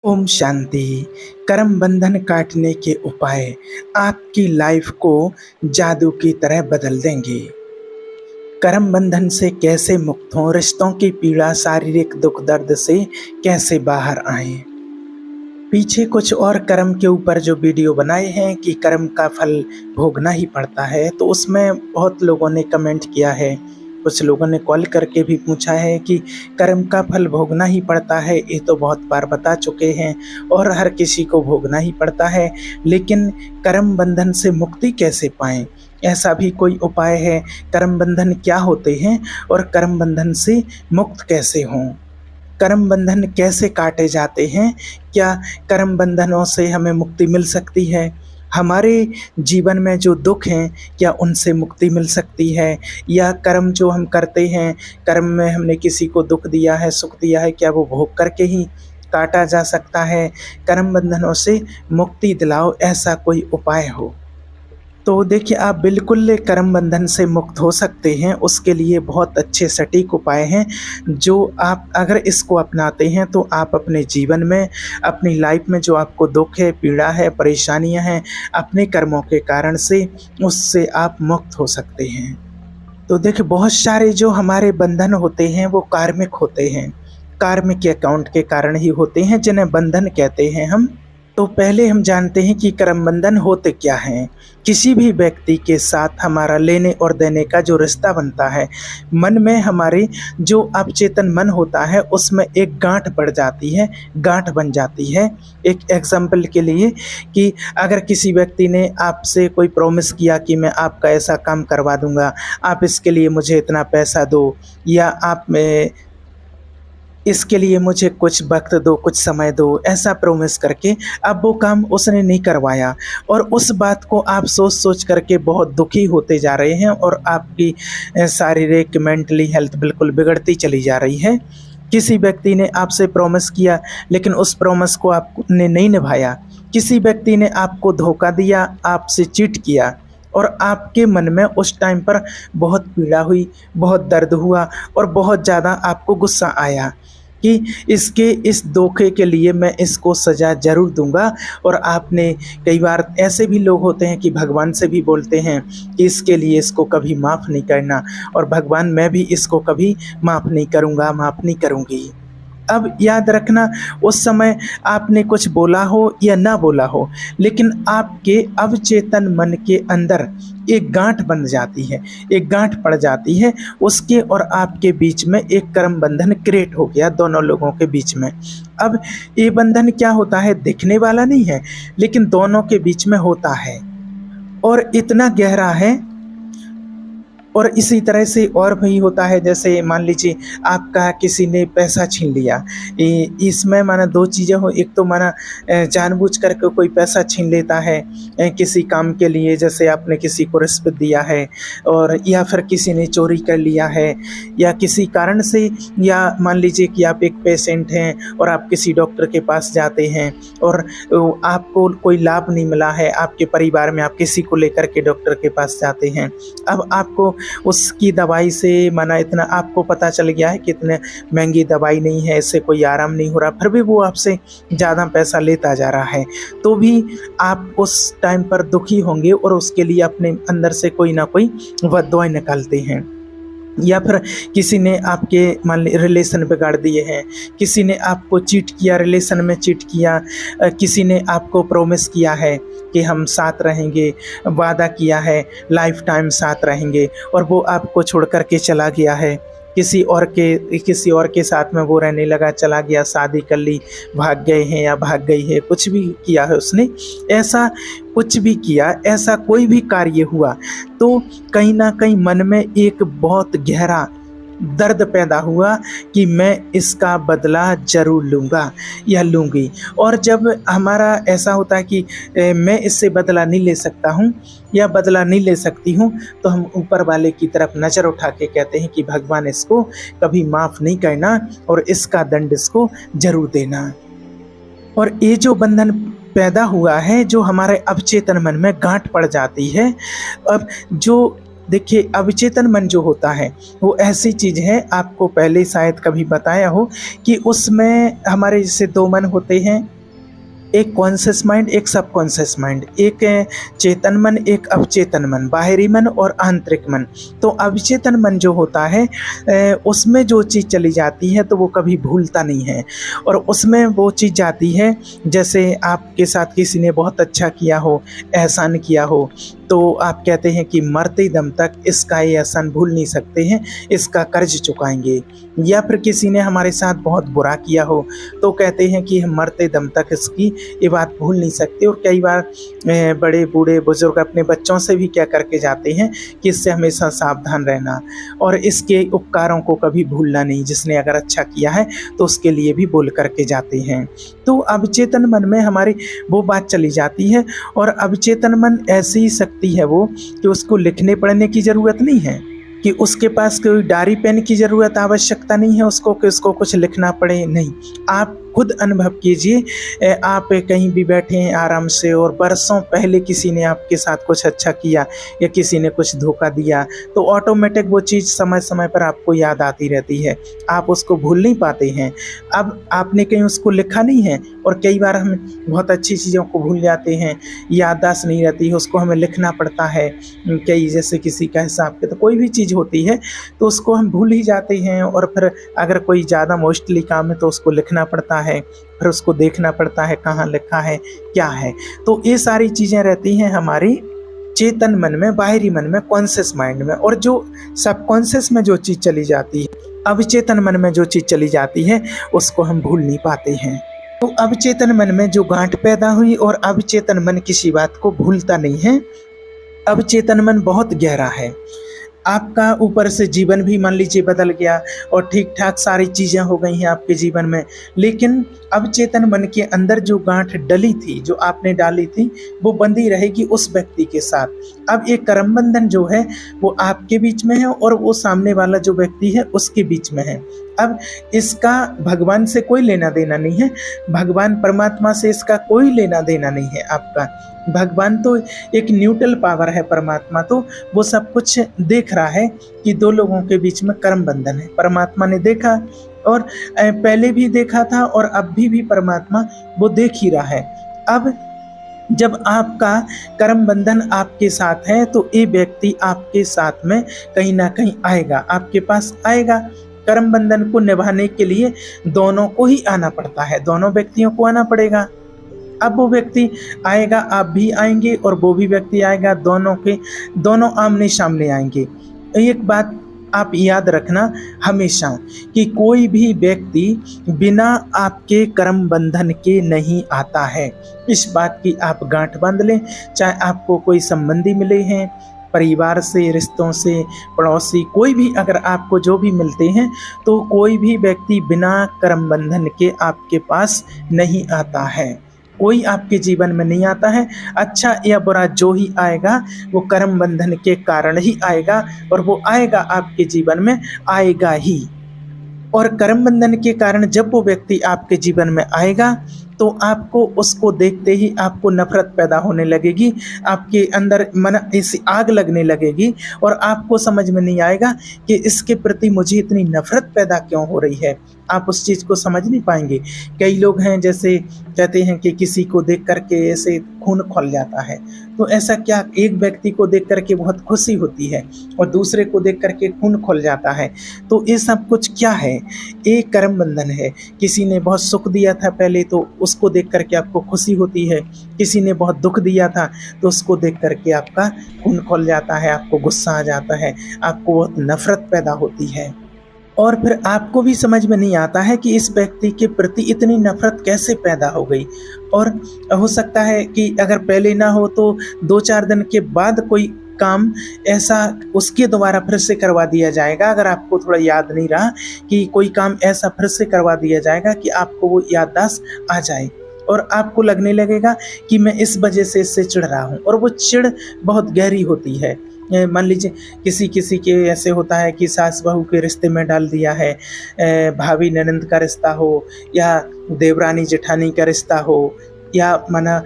ओम शांति। कर्म बंधन काटने के उपाय आपकी लाइफ को जादू की तरह बदल देंगे। कर्म बंधन से कैसे मुक्त हों, रिश्तों की पीड़ा, शारीरिक दुख दर्द से कैसे बाहर आएं। पीछे कुछ और कर्म के ऊपर जो वीडियो बनाए हैं कि कर्म का फल भोगना ही पड़ता है, तो उसमें बहुत लोगों ने कमेंट किया है। कुछ लोगों ने कॉल करके भी पूछा है कि कर्म का फल भोगना ही पड़ता है। ये तो बहुत बार बता चुके हैं और हर किसी को भोगना ही पड़ता है, लेकिन कर्म बंधन से मुक्ति कैसे पाएं? ऐसा भी कोई उपाय है? कर्म बंधन क्या होते हैं और कर्म बंधन से मुक्त कैसे हों? कर्म बंधन कैसे काटे जाते हैं? क्या कर्म बंधनों से हमें मुक्ति मिल सकती है? हमारे जीवन में जो दुख हैं, क्या उनसे मुक्ति मिल सकती है? या कर्म जो हम करते हैं, कर्म में हमने किसी को दुख दिया है, सुख दिया है, क्या वो भोग करके ही काटा जा सकता है? कर्म बंधनों से मुक्ति दिलाओ, ऐसा कोई उपाय हो तो देखिए, आप बिल्कुल कर्म बंधन से मुक्त हो सकते हैं। उसके लिए बहुत अच्छे सटीक उपाय हैं, जो आप अगर इसको अपनाते हैं तो आप अपने जीवन में, अपनी लाइफ में जो आपको दुख है, पीड़ा है, परेशानियां हैं, अपने कर्मों के कारण से उससे आप मुक्त हो सकते हैं। तो देखिए, बहुत सारे जो हमारे बंधन होते हैं वो कार्मिक होते हैं। कार्मिक अकाउंट के कारण ही होते हैं, जिन्हें बंधन कहते हैं हम। तो पहले हम जानते हैं कि कर्म बंधन होते क्या हैं। किसी भी व्यक्ति के साथ हमारा लेने और देने का जो रिश्ता बनता है, मन में हमारे जो अवचेतन मन होता है उसमें एक गांठ पड़ जाती है, गांठ बन जाती है। एक एग्जाम्पल के लिए कि अगर किसी व्यक्ति ने आपसे कोई प्रॉमिस किया कि मैं आपका ऐसा काम करवा दूंगा, आप इसके लिए मुझे इतना पैसा दो, या आप में इसके लिए मुझे कुछ वक्त दो, कुछ समय दो, ऐसा प्रॉमिस करके अब वो काम उसने नहीं करवाया और उस बात को आप सोच सोच करके बहुत दुखी होते जा रहे हैं और आपकी शारीरिक मेंटली हेल्थ बिल्कुल बिगड़ती चली जा रही है। किसी व्यक्ति ने आपसे प्रॉमिस किया लेकिन उस प्रॉमिस को आपने नहीं निभाया। किसी व्यक्ति ने आपको धोखा दिया, आपसे चीट किया और आपके मन में उस टाइम पर बहुत पीड़ा हुई, बहुत दर्द हुआ और बहुत ज़्यादा आपको गुस्सा आया कि इस धोखे के लिए मैं इसको सज़ा ज़रूर दूंगा। और आपने, कई बार ऐसे भी लोग होते हैं कि भगवान से भी बोलते हैं कि इसके लिए इसको कभी माफ़ नहीं करना, और भगवान मैं भी इसको कभी माफ़ नहीं करूँगा, माफ़ नहीं करूँगी। अब याद रखना, उस समय आपने कुछ बोला हो या ना बोला हो, लेकिन आपके अवचेतन मन के अंदर एक गांठ बन जाती है, एक गांठ पड़ जाती है। उसके और आपके बीच में एक कर्म बंधन क्रिएट हो गया, दोनों लोगों के बीच में। अब ये बंधन क्या होता है, दिखने वाला नहीं है, लेकिन दोनों के बीच में होता है और इतना गहरा है। और इसी तरह से और भी होता है, जैसे मान लीजिए आपका किसी ने पैसा छीन लिया। इसमें माना दो चीज़ें हो, एक तो माना जानबूझ करके कोई पैसा छीन लेता है किसी काम के लिए, जैसे आपने किसी को रिश्वत दिया है, और या फिर किसी ने चोरी कर लिया है, या किसी कारण से, या मान लीजिए कि आप एक पेशेंट हैं और आप किसी डॉक्टर के पास जाते हैं और आपको कोई लाभ नहीं मिला है आपके परिवार में, आप किसी को लेकर के डॉक्टर के पास जाते हैं। अब आपको उसकी दवाई से माना इतना आपको पता चल गया है कि इतने महंगी दवाई नहीं है, इससे कोई आराम नहीं हो रहा, फिर भी वो आपसे ज़्यादा पैसा लेता जा रहा है, तो भी आप उस टाइम पर दुखी होंगे और उसके लिए अपने अंदर से कोई ना कोई बद्दुआएं निकालते हैं। या फिर किसी ने आपके मान ली रिलेशन बिगाड़ दिए हैं, किसी ने आपको चीट किया, रिलेशन में चीट किया, किसी ने आपको प्रॉमिस किया है कि हम साथ रहेंगे, वादा किया है लाइफ टाइम साथ रहेंगे, और वो आपको छोड़ कर के चला गया है, किसी और के साथ में वो रहने लगा, चला गया, शादी कर ली, भाग गए हैं या भाग गई है, कुछ भी किया है उसने, ऐसा कुछ भी किया, ऐसा कोई भी कार्य हुआ, तो कहीं ना कहीं मन में एक बहुत गहरा दर्द पैदा हुआ कि मैं इसका बदला जरूर लूँगा या लूँगी। और जब हमारा ऐसा होता है कि मैं इससे बदला नहीं ले सकता हूँ या बदला नहीं ले सकती हूँ, तो हम ऊपर वाले की तरफ नज़र उठा के कहते हैं कि भगवान इसको कभी माफ़ नहीं करना और इसका दंड इसको जरूर देना। और ये जो बंधन पैदा हुआ है, जो हमारे अवचेतन मन में गांठ पड़ जाती है, अब जो देखिए, अवचेतन मन जो होता है वो ऐसी चीज़ है, आपको पहले शायद कभी बताया हो कि उसमें हमारे जैसे 2 मन होते हैं, एक कॉन्शियस माइंड, एक सबकॉन्शियस माइंड, एक चेतन मन, एक अवचेतन मन, बाहरी मन और आंतरिक मन। तो अवचेतन मन जो होता है उसमें जो चीज़ चली जाती है तो वो कभी भूलता नहीं है, और उसमें वो चीज़ जाती है जैसे आपके साथ किसी ने बहुत अच्छा किया हो, एहसान किया हो, तो आप कहते हैं कि मरते दम तक इसका ये एहसान भूल नहीं सकते हैं, इसका कर्ज चुकाएंगे। या फिर किसी ने हमारे साथ बहुत बुरा किया हो तो कहते हैं कि हम मरते दम तक इसकी ये बात भूल नहीं सकते। और कई बार बड़े बूढ़े बुजुर्ग अपने बच्चों से भी क्या करके जाते हैं कि इससे हमेशा सावधान रहना और इसके उपकारों को कभी भूलना नहीं, जिसने अगर अच्छा किया है तो उसके लिए भी बोल करके जाते हैं। तो अवचेतन मन में हमारी वो बात चली जाती है, और अवचेतन मन ऐसी शक्ति है वो कि उसको लिखने पढ़ने की ज़रूरत नहीं है, कि उसके पास कोई डायरी पेन की ज़रूरत आवश्यकता नहीं है उसको कि उसको कुछ लिखना पड़े, नहीं। आप खुद अनुभव कीजिए, आप कहीं भी बैठे हैं आराम से और बरसों पहले किसी ने आपके साथ कुछ अच्छा किया या किसी ने कुछ धोखा दिया, तो ऑटोमेटिक वो चीज़ समय समय पर आपको याद आती रहती है, आप उसको भूल नहीं पाते हैं। अब आपने कहीं उसको लिखा नहीं है, और कई बार हम बहुत अच्छी चीज़ों को भूल जाते हैं, याददाश्त नहीं रहती है, उसको हमें लिखना पड़ता है। कई जैसे किसी का हिसाब के तो कोई भी चीज़ होती है तो उसको हम भूल ही जाते हैं, और फिर अगर कोई ज़्यादा मोस्टली काम है तो उसको लिखना पड़ता है, फिर उसको देखना पड़ता है कहाँ लिखा है क्या है। तो ये सारी चीज़ें रहती हैं हमारी चेतन मन में, बाहरी मन में, कॉन्शियस माइंड में। और जो सबकॉन्शियस में जो चीज़ चली जाती है, अवचेतन मन में जो चीज़ चली जाती है, उसको हम भूल नहीं पाते हैं। तो अवचेतन मन में जो गांठ पैदा हुई, और अवचेतन मन किसी बात को भूलता नहीं है। अवचेतन मन बहुत गहरा है। आपका ऊपर से जीवन भी मान लीजिए बदल गया और ठीक ठाक सारी चीज़ें हो गई हैं आपके जीवन में, लेकिन अवचेतन मन के अंदर जो गांठ डली थी, जो आपने डाली थी, वो बंधी रहेगी उस व्यक्ति के साथ। अब एक कर्म बंधन जो है वो आपके बीच में है और वो सामने वाला जो व्यक्ति है उसके बीच में है। अब इसका भगवान से कोई लेना देना नहीं है, भगवान परमात्मा से इसका कोई लेना देना नहीं है आपका। भगवान तो एक न्यूट्रल पावर है, परमात्मा तो वो सब कुछ देख रहा है कि दो लोगों के बीच में कर्म बंधन है। परमात्मा ने देखा, और पहले भी देखा था, और अब भी परमात्मा वो देख ही रहा है। अब जब आपका कर्म बंधन आपके साथ है तो ये व्यक्ति आपके साथ में कहीं ना कहीं आएगा, आपके पास आएगा। कर्म बंधन को निभाने के लिए दोनों को ही आना पड़ता है, दोनों व्यक्तियों को आना पड़ेगा। अब वो व्यक्ति आएगा, आप भी आएंगे, और वो भी व्यक्ति आएगा, दोनों आमने सामने आएंगे। एक बात आप याद रखना हमेशा कि कोई भी व्यक्ति बिना आपके कर्म बंधन के नहीं आता है। इस बात की आप गांठ बांध लें। चाहे आपको कोई संबंधी मिले हैं, परिवार से, रिश्तों से, पड़ोसी, कोई भी अगर आपको जो भी मिलते हैं, तो कोई भी व्यक्ति बिना कर्म बंधन के आपके पास नहीं आता है। कोई आपके जीवन में नहीं आता है। अच्छा या बुरा जो ही आएगा वो कर्म बंधन के कारण ही आएगा, और वो आएगा आपके जीवन में, आएगा ही। और कर्म बंधन के कारण जब वो व्यक्ति आपके जीवन में आएगा तो आपको उसको देखते ही आपको नफरत पैदा होने लगेगी, आपके अंदर मन ऐसी आग लगने लगेगी, और आपको समझ में नहीं आएगा कि इसके प्रति मुझे इतनी नफरत पैदा क्यों हो रही है। आप उस चीज़ को समझ नहीं पाएंगे। कई लोग हैं जैसे कहते हैं कि किसी को देख करके ऐसे खून खौल जाता है, तो ऐसा क्या, एक व्यक्ति को देख करके बहुत खुशी होती है और दूसरे को देख करके खून खौल जाता है, तो ये सब कुछ क्या है? एक कर्म बंधन है। किसी ने बहुत सुख दिया था पहले तो उसको देख करके आपको खुशी होती है, किसी ने बहुत दुख दिया था तो उसको देख करके आपका खून खौल जाता है, आपको गुस्सा आ जाता है, आपको बहुत नफरत पैदा होती है। और फिर आपको भी समझ में नहीं आता है कि इस व्यक्ति के प्रति इतनी नफरत कैसे पैदा हो गई। और हो सकता है कि अगर पहले ना हो तो 2-4 दिन के बाद कोई काम ऐसा उसके द्वारा फिर से करवा दिया जाएगा। अगर आपको थोड़ा याद नहीं रहा कि कोई काम ऐसा फिर से करवा दिया जाएगा कि आपको वो याददाश्त आ जाए, और आपको लगने लगेगा कि मैं इस वजह से इससे चिढ़ रहा हूँ, और वो चिढ़ बहुत गहरी होती है। मान लीजिए किसी के ऐसे होता है कि सास बहू के रिश्ते में डाल दिया है, भाभी ननंद का रिश्ता हो, या देवरानी जेठानी का रिश्ता हो, या माना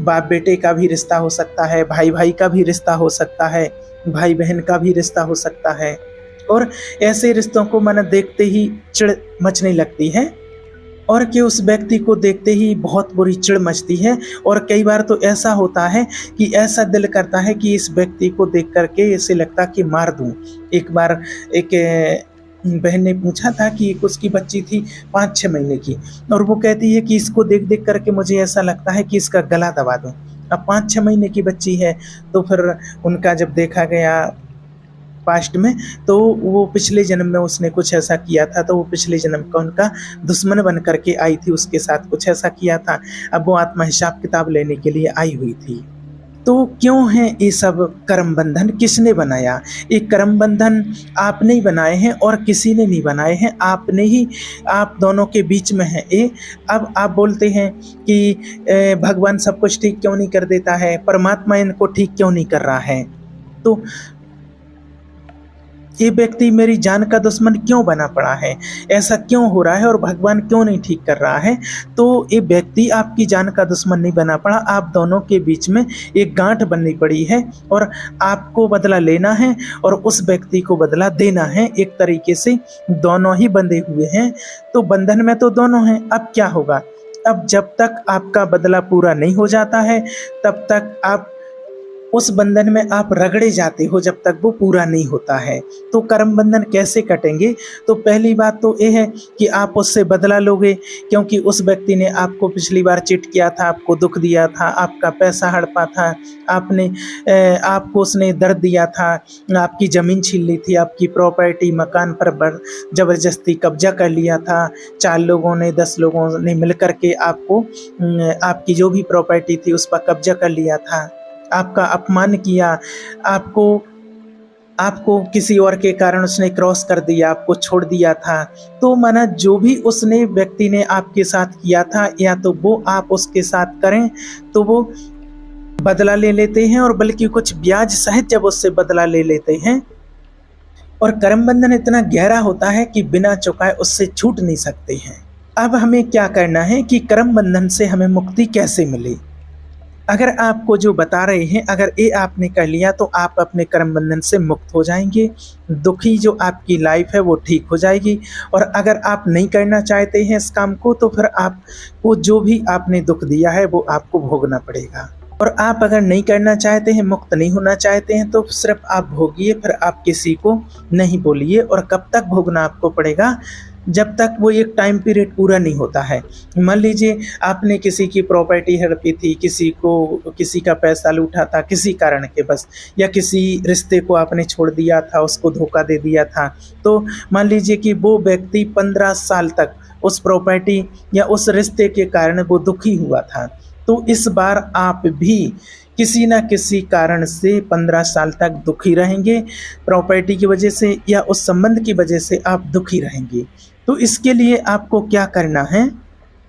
बाप बेटे का भी रिश्ता हो सकता है, भाई भाई का भी रिश्ता हो सकता है, भाई बहन का भी रिश्ता हो सकता है। और ऐसे रिश्तों को मन देखते ही चिढ़ मचने लगती है, और कि उस व्यक्ति को देखते ही बहुत बुरी चिढ़ मचती है। और कई बार तो ऐसा होता है कि ऐसा दिल करता है कि इस व्यक्ति को देख करके ऐसे लगता कि मार दूं। एक बार एक बहन ने पूछा था कि एक उसकी बच्ची थी 5-6 महीने की, और वो कहती है कि इसको देख देख करके मुझे ऐसा लगता है कि इसका गला दबा दूं। अब 5-6 महीने की बच्ची है, तो फिर उनका जब देखा गया पास्ट में, तो वो पिछले जन्म में उसने कुछ ऐसा किया था, तो वो पिछले जन्म का उनका दुश्मन बन करके आई थी, उसके साथ कुछ ऐसा किया था। अब वो आत्मा हिसाब किताब लेने के लिए आई हुई थी। तो क्यों है ये सब कर्म बंधन? किसने बनाया? ये कर्म बंधन आपने ही बनाए हैं और किसी ने नहीं बनाए हैं, आपने ही, आप दोनों के बीच में है ये। अब आप बोलते हैं कि भगवान सब कुछ ठीक क्यों नहीं कर देता है, परमात्मा इनको ठीक क्यों नहीं कर रहा है, तो ये व्यक्ति मेरी जान का दुश्मन क्यों बना पड़ा है, ऐसा क्यों हो रहा है और भगवान क्यों नहीं ठीक कर रहा है? तो ये व्यक्ति आपकी जान का दुश्मन नहीं बना पड़ा, आप दोनों के बीच में एक गांठ बननी पड़ी है, और आपको बदला लेना है और उस व्यक्ति को बदला देना है। एक तरीके से दोनों ही बंधे हुए हैं, तो बंधन में तो दोनों हैं। अब क्या होगा? अब जब तक आपका बदला पूरा नहीं हो जाता है, तब तक आप उस बंधन में आप रगड़े जाते हो, जब तक वो पूरा नहीं होता है। तो कर्म बंधन कैसे कटेंगे? तो पहली बात तो ये है कि आप उससे बदला लोगे, क्योंकि उस व्यक्ति ने आपको पिछली बार चीट किया था, आपको दुख दिया था, आपका पैसा हड़पा था, आपको उसने दर्द दिया था, आपकी ज़मीन छीन ली थी, आपकी प्रॉपर्टी मकान पर ज़बरदस्ती कब्जा कर लिया था। 4 लोगों ने 10 लोगों ने मिल कर के आपको आपकी जो भी प्रॉपर्टी थी उस पर कब्जा कर लिया था, आपका अपमान किया, आपको किसी और के कारण उसने क्रॉस कर दिया, आपको छोड़ दिया था। तो माना जो भी उसने व्यक्ति ने आपके साथ किया था, या तो वो आप उसके साथ करें तो वो बदला ले लेते हैं, और बल्कि कुछ ब्याज सहित जब उससे बदला ले लेते हैं। और कर्म बंधन इतना गहरा होता है कि बिना चुकाए उससे छूट नहीं सकते हैं। अब हमें क्या करना है कि कर्म बंधन से हमें मुक्ति कैसे मिले? अगर आपको जो बता रहे हैं, अगर ये आपने कर लिया तो आप अपने कर्म बंधन से मुक्त हो जाएंगे, दुखी जो आपकी लाइफ है वो ठीक हो जाएगी। और अगर आप नहीं करना चाहते हैं इस काम को, तो फिर आपको जो भी आपने दुख दिया है वो आपको भोगना पड़ेगा। और आप अगर नहीं करना चाहते हैं, मुक्त नहीं होना चाहते हैं, तो सिर्फ आप भोगिए, फिर आप किसी को नहीं बोलिए। और कब तक भोगना आपको पड़ेगा? जब तक वो एक टाइम पीरियड पूरा नहीं होता है। मान लीजिए आपने किसी की प्रॉपर्टी हड़पी थी, किसी का पैसा लूटा था किसी कारण के बस, या किसी रिश्ते को आपने छोड़ दिया था, उसको धोखा दे दिया था। तो मान लीजिए कि वो व्यक्ति 15 साल तक उस प्रॉपर्टी या उस रिश्ते के कारण वो दुखी हुआ था। तो इस बार आप भी किसी न किसी कारण से 15 साल तक दुखी रहेंगे, प्रॉपर्टी की वजह से या उस संबंध की वजह से आप दुखी रहेंगे। तो इसके लिए आपको क्या करना है?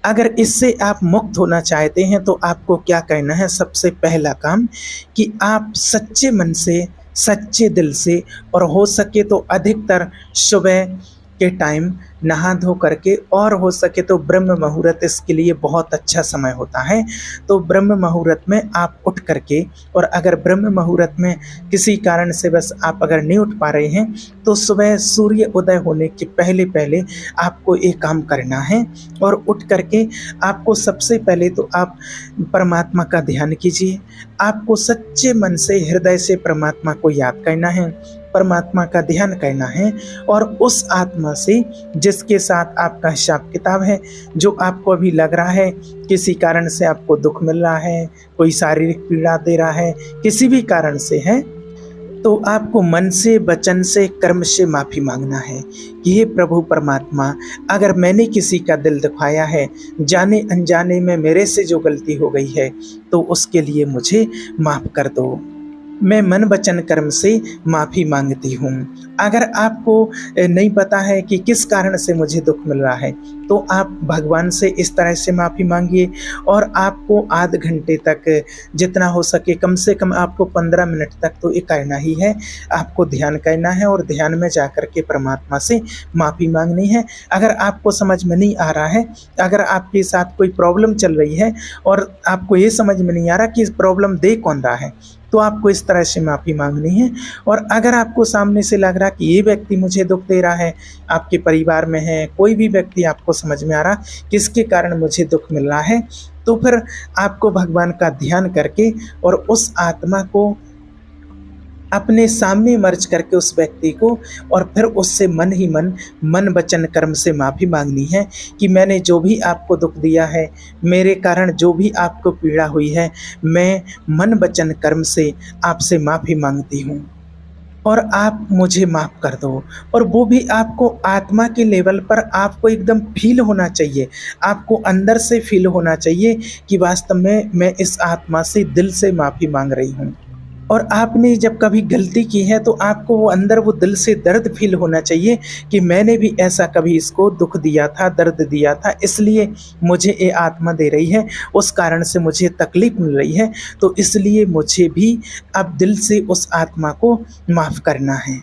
अगर इससे आप मुक्त होना चाहते हैं तो आपको क्या करना है? सबसे पहला काम कि आप सच्चे मन से, सच्चे दिल से, और हो सके तो अधिकतर सुबह के टाइम नहा धो करके, और हो सके तो ब्रह्म मुहूर्त इसके लिए बहुत अच्छा समय होता है। तो ब्रह्म मुहूर्त में आप उठ करके, और अगर ब्रह्म मुहूर्त में किसी कारण से बस आप अगर नहीं उठ पा रहे हैं, तो सुबह सूर्य उदय होने के पहले पहले आपको एक काम करना है। और उठ करके आपको सबसे पहले तो आप परमात्मा का ध्यान कीजिए। आपको सच्चे मन से, हृदय से परमात्मा को याद करना है, परमात्मा का ध्यान करना है। और उस आत्मा से जिसके साथ आपका हिसाब किताब है, जो आपको अभी लग रहा है किसी कारण से आपको दुख मिल रहा है, कोई शारीरिक पीड़ा दे रहा है, किसी भी कारण से है, तो आपको मन से, वचन से, कर्म से माफ़ी मांगना है कि हे प्रभु परमात्मा, अगर मैंने किसी का दिल दुखाया है, जाने अनजाने में मेरे से जो गलती हो गई है, तो उसके लिए मुझे माफ़ कर दो। मैं मन वचन कर्म से माफ़ी मांगती हूँ। अगर आपको नहीं पता है कि किस कारण से मुझे दुख मिल रहा है, तो आप भगवान से इस तरह से माफ़ी मांगिए। और आपको आध घंटे तक जितना हो सके, कम से कम आपको 15 मिनट तक तो ये करना ही है, आपको ध्यान करना है, और ध्यान में जाकर के परमात्मा से माफ़ी मांगनी है। अगर आपको समझ में नहीं आ रहा है, अगर आपके साथ कोई प्रॉब्लम चल रही है और आपको ये समझ में नहीं आ रहा कि इस प्रॉब्लम दे कौन रहा है, तो आपको इस तरह से माफ़ी मांगनी है। और अगर आपको सामने से लग रहा कि ये व्यक्ति मुझे दुख दे रहा है, आपके परिवार में है कोई भी व्यक्ति, आपको समझ में आ रहा किसके कारण मुझे दुख मिल रहा है, तो फिर आपको भगवान का ध्यान करके और उस आत्मा को अपने सामने मर्ज करके उस व्यक्ति को, और फिर उससे मन ही मन वचन कर्म से माफ़ी मांगनी है कि मैंने जो भी आपको दुख दिया है, मेरे कारण जो भी आपको पीड़ा हुई है, मैं मन वचन कर्म से आपसे माफ़ी मांगती हूँ और आप मुझे माफ़ कर दो। और वो भी आपको आत्मा के लेवल पर आपको एकदम फील होना चाहिए, आपको अंदर से फील होना चाहिए कि वास्तव में मैं इस आत्मा से दिल से माफ़ी मांग रही हूँ। और आपने जब कभी गलती की है तो आपको वो अंदर वो दिल से दर्द फील होना चाहिए कि मैंने भी ऐसा कभी इसको दुख दिया था, दर्द दिया था, इसलिए मुझे ये आत्मा दे रही है, उस कारण से मुझे तकलीफ मिल रही है, तो इसलिए मुझे भी अब दिल से उस आत्मा को माफ़ करना है।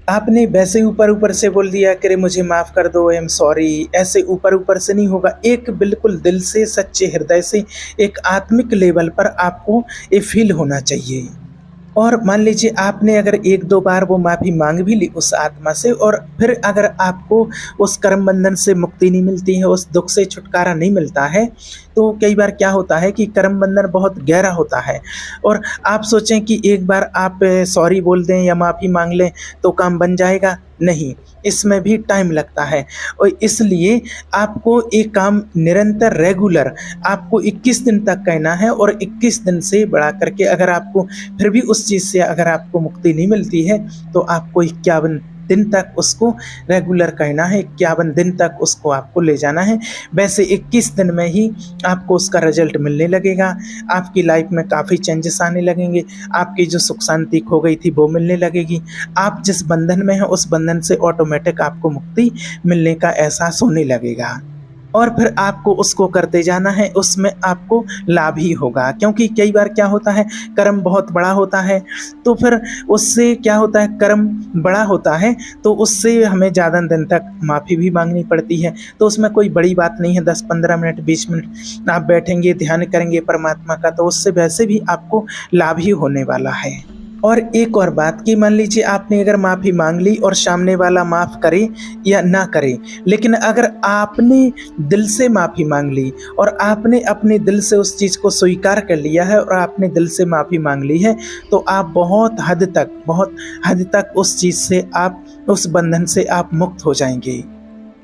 आपने वैसे ऊपर ऊपर से बोल दिया कि अरे मुझे माफ़ कर दो, आई एम सॉरी, ऐसे ऊपर ऊपर से नहीं होगा। एक बिल्कुल दिल से, सच्चे हृदय से, एक आत्मिक लेवल पर आपको ये फील होना चाहिए। और मान लीजिए आपने अगर 1-2 बार वो माफ़ी मांग भी ली उस आत्मा से, और फिर अगर आपको उस कर्म बंधन से मुक्ति नहीं मिलती है, उस दुख से छुटकारा नहीं मिलता है, तो कई बार क्या होता है कि कर्म बंधन बहुत गहरा होता है और आप सोचें कि एक बार आप सॉरी बोल दें या माफ़ी मांग लें तो काम बन जाएगा, नहीं, इसमें भी टाइम लगता है। और इसलिए आपको एक काम निरंतर रेगुलर आपको 21 दिन तक कहना है, और 21 दिन से बढ़ा करके अगर आपको फिर भी उस चीज़ से अगर आपको मुक्ति नहीं मिलती है तो आपको 51 दिन तक उसको रेगुलर कहना है, 51 दिन तक उसको आपको ले जाना है। वैसे 21 दिन में ही आपको उसका रिजल्ट मिलने लगेगा, आपकी लाइफ में काफ़ी चेंजेस आने लगेंगे, आपकी जो सुख शांति खो गई थी वो मिलने लगेगी, आप जिस बंधन में हैं उस बंधन से ऑटोमेटिक आपको मुक्ति मिलने का एहसास होने लगेगा। और फिर आपको उसको करते जाना है, उसमें आपको लाभ ही होगा। क्योंकि कई बार क्या होता है, कर्म बहुत बड़ा होता है, तो फिर उससे क्या होता है, कर्म बड़ा होता है तो उससे हमें ज़्यादा दिन तक माफ़ी भी मांगनी पड़ती है। तो उसमें कोई बड़ी बात नहीं है, 10-15 मिनट 20 मिनट आप बैठेंगे, ध्यान करेंगे परमात्मा का, तो उससे वैसे भी आपको लाभ ही होने वाला है। और एक और बात कि मान लीजिए आपने अगर माफ़ी मांग ली और सामने वाला माफ़ करे या ना करे, लेकिन अगर आपने दिल से माफ़ी मांग ली और आपने अपने दिल से उस चीज़ को स्वीकार कर लिया है और आपने दिल से माफ़ी मांग ली है, तो आप बहुत हद तक उस चीज़ से, आप उस बंधन से आप मुक्त हो जाएंगे।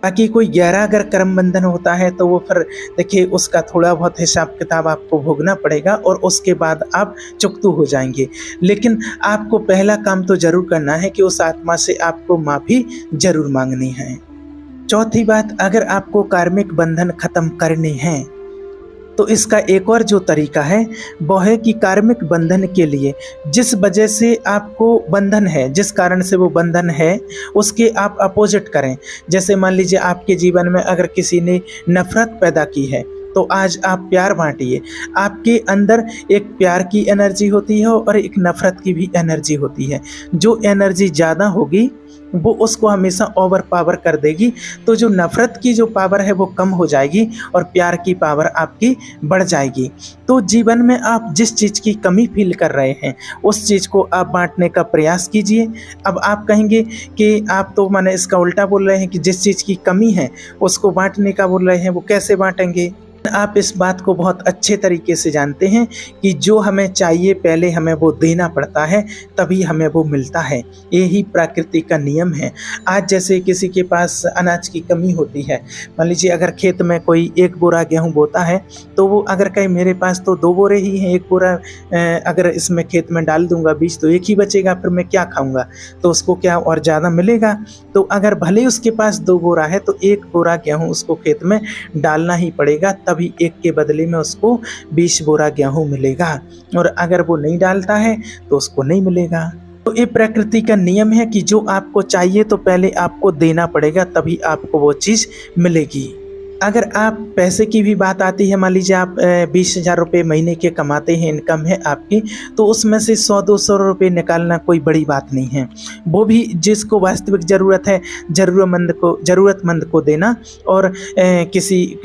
बाकी कोई गहरा अगर कर्म बंधन होता है तो वो फिर देखिए उसका थोड़ा बहुत हिसाब किताब आपको भोगना पड़ेगा और उसके बाद आप चुकतू हो जाएंगे। लेकिन आपको पहला काम तो ज़रूर करना है कि उस आत्मा से आपको माफ़ी ज़रूर मांगनी है। चौथी बात, अगर आपको कार्मिक बंधन ख़त्म करने हैं तो इसका एक और जो तरीका है वो है कि कार्मिक बंधन के लिए जिस वजह से आपको बंधन है, जिस कारण से वो बंधन है, उसके आप अपोजिट करें। जैसे मान लीजिए आपके जीवन में अगर किसी ने नफ़रत पैदा की है तो आज आप प्यार बांटिए। आपके अंदर एक प्यार की एनर्जी होती है और एक नफ़रत की भी एनर्जी होती है। जो एनर्जी ज़्यादा होगी वो उसको हमेशा ओवर पावर कर देगी, तो जो नफ़रत की जो पावर है वो कम हो जाएगी और प्यार की पावर आपकी बढ़ जाएगी। तो जीवन में आप जिस चीज़ की कमी फील कर रहे हैं उस चीज़ को आप बांटने का प्रयास कीजिए। अब आप कहेंगे कि आप तो माने इसका उल्टा बोल रहे हैं कि जिस चीज़ की कमी है उसको बांटने का बोल रहे हैं, वो कैसे बांटेंगे? आप इस बात को बहुत अच्छे तरीके से जानते हैं कि जो हमें चाहिए पहले हमें वो देना पड़ता है, तभी हमें वो मिलता है। यही प्रकृति का नियम है। आज जैसे किसी के पास अनाज की कमी होती है, मान लीजिए अगर खेत में कोई 1 बोरा गेहूँ बोता है तो वो अगर कहे मेरे पास तो 2 बोरे ही हैं, 1 बोरा अगर इसमें खेत में डाल दूंगा बीज तो 1 ही बचेगा, फिर मैं क्या खाऊंगा? तो उसको क्या और ज़्यादा मिलेगा? तो अगर भले उसके पास 2 बोरा है तो 1 बोरा गेहूँ उसको खेत में डालना ही पड़ेगा, तभी 1 के बदले में उसको 20 बोरा गेहूँ मिलेगा। और अगर वो नहीं डालता है तो उसको नहीं मिलेगा। तो ये प्रकृति का नियम है कि जो आपको चाहिए तो पहले आपको देना पड़ेगा, तभी आपको वो चीज़ मिलेगी। अगर आप पैसे की भी बात आती है, मान लीजिए आप 20,000 रुपये महीने के कमाते हैं, इनकम है आपकी, तो उसमें से 100-200 रुपये निकालना कोई बड़ी बात नहीं है। वो भी जिसको वास्तविक ज़रूरत है, ज़रूरतमंद को देना, और किसी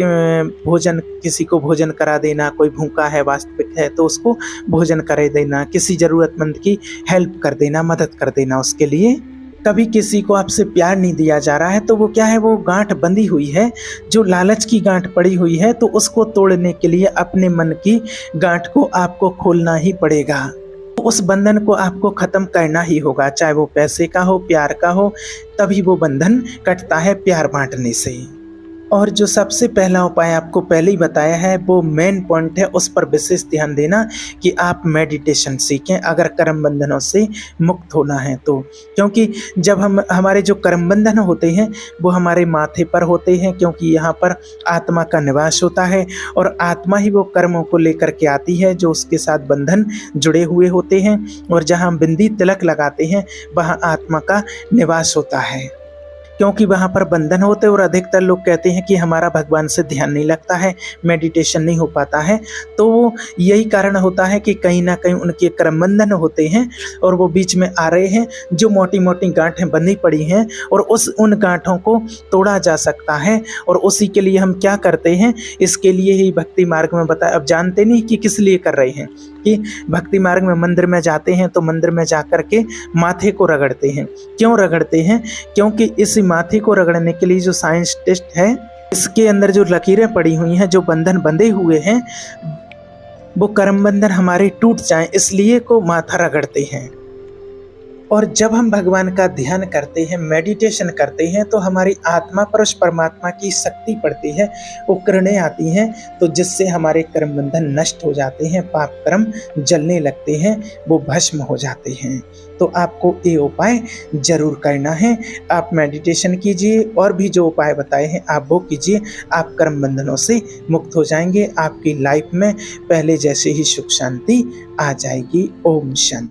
को भोजन करा देना, कोई भूखा है वास्तविक है तो उसको भोजन करे देना, किसी ज़रूरतमंद की हेल्प कर देना, मदद कर देना उसके लिए। कभी किसी को आपसे प्यार नहीं दिया जा रहा है तो वो क्या है, वो गांठ बंधी हुई है, जो लालच की गांठ पड़ी हुई है, तो उसको तोड़ने के लिए अपने मन की गांठ को आपको खोलना ही पड़ेगा। उस बंधन को आपको ख़त्म करना ही होगा, चाहे वो पैसे का हो, प्यार का हो, तभी वो बंधन कटता है प्यार बांटने से। और जो सबसे पहला उपाय आपको पहले ही बताया है, वो मेन पॉइंट है, उस पर विशेष ध्यान देना कि आप मेडिटेशन सीखें अगर कर्म बंधनों से मुक्त होना है तो। क्योंकि जब हमारे जो कर्म बंधन होते हैं वो हमारे माथे पर होते हैं, क्योंकि यहाँ पर आत्मा का निवास होता है, और आत्मा ही वो कर्मों को लेकर के आती है जो उसके साथ बंधन जुड़े हुए होते हैं। और जहाँ हम बिंदी तिलक लगाते हैं वहाँ आत्मा का निवास होता है, क्योंकि वहाँ पर बंधन होते हैं। और अधिकतर लोग कहते हैं कि हमारा भगवान से ध्यान नहीं लगता है, मेडिटेशन नहीं हो पाता है, तो वो यही कारण होता है कि कहीं ना कहीं उनके कर्म बंधन होते हैं और वो बीच में आ रहे हैं, जो मोटी मोटी गांठें बंधी पड़ी हैं, और उन गांठों को तोड़ा जा सकता है। और उसी के लिए हम क्या करते हैं, इसके लिए ही भक्ति मार्ग में बताया। अब जानते नहीं कि किस लिए कर रहे हैं, कि भक्ति मार्ग में मंदिर में जाते हैं तो मंदिर में जाकर के माथे को रगड़ते हैं। क्यों रगड़ते हैं? क्योंकि इस माथे को रगड़ने के लिए जो साइंस टेस्ट है, इसके अंदर जो लकीरें पड़ी हुई हैं, जो बंधन बंधे हुए हैं, वो कर्म बंधन हमारे टूट जाएं, इसलिए को माथा रगड़ते हैं। और जब हम भगवान का ध्यान करते हैं, मेडिटेशन करते हैं, तो हमारी आत्मा पर उस परमात्मा की शक्ति पड़ती है, वो किरणें आती हैं, तो जिससे हमारे कर्म बंधन नष्ट हो जाते हैं, पाप कर्म जलने लगते हैं, वो भस्म हो जाते हैं। तो आपको ये उपाय जरूर करना है। आप मेडिटेशन कीजिए, और भी जो उपाय बताए हैं आप वो कीजिए, आप कर्म बंधनों से मुक्त हो जाएंगे। आपकी लाइफ में पहले जैसे ही सुख शांति आ जाएगी। ओम शांति।